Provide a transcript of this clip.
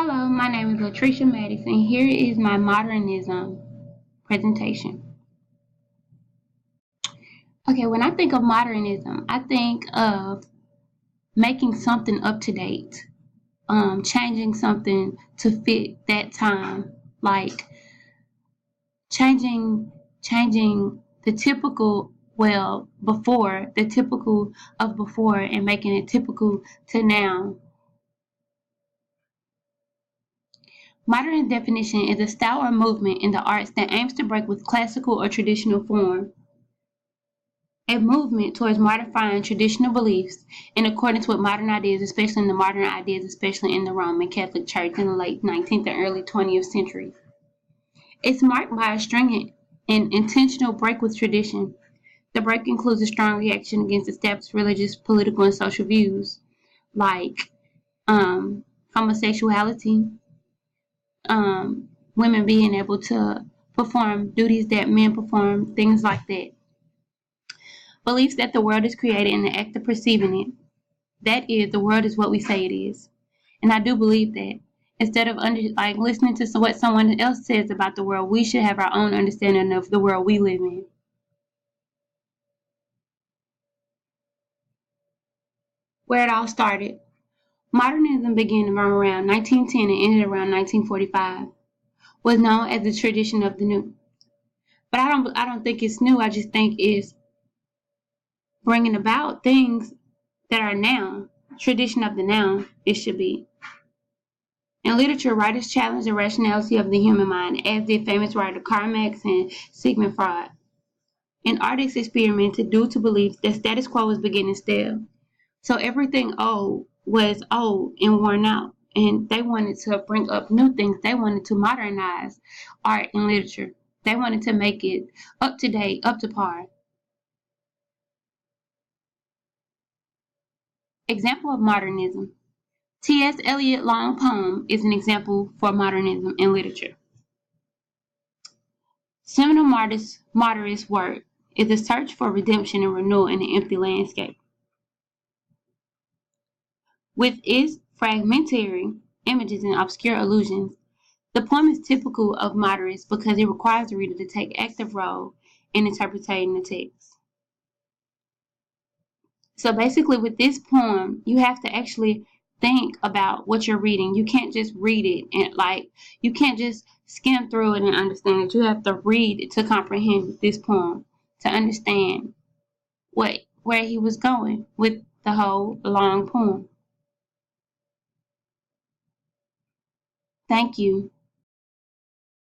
Hello, my name is Latricia Maddox, and here is my modernism presentation. Okay, when I think of modernism, I think of making something up to date, changing something to fit that time, like changing the typical before the typical of before and making it typical to now. Modern definition is a style or movement in the arts that aims to break with classical or traditional form. A movement towards modifying traditional beliefs in accordance with modern ideas, especially in the Roman Catholic Church in the late 19th and early 20th centuries. It's marked by a stringent and intentional break with tradition. The break includes a strong reaction against established religious, political, and social views like homosexuality, women being able to perform duties that men perform, things like that. Beliefs that the world is created in the act of perceiving it. That is, the world is what we say it is. And I do believe that. Instead of listening to what someone else says about the world, we should have our own understanding of the world we live in. Where it all started. Modernism began around 1910 and ended around 1945. Was known as the tradition of the new. But I don't think it's new. I just think it's bringing about things that are now, tradition of the now, it should be. In literature, writers challenge the rationality of the human mind, as did famous writer Karl Marx and Sigmund Freud. And artists experimented due to beliefs that status quo was beginning stale. So everything old was old and worn out. And they wanted to bring up new things. They wanted to modernize art and literature. They wanted to make it up to date, up to par. Example of modernism. T.S. Eliot long poem is an example for modernism in literature. Seminal Martyrist work is a search for redemption and renewal in an empty landscape. With its fragmentary images and obscure allusions, the poem is typical of moderists because it requires the reader to take active role in interpreting the text. So basically with this poem, you have to actually think about what you're reading. You can't just read it and you can't just skim through it and understand it. You have to read it to comprehend this poem, to understand where he was going with the whole long poem. Thank you.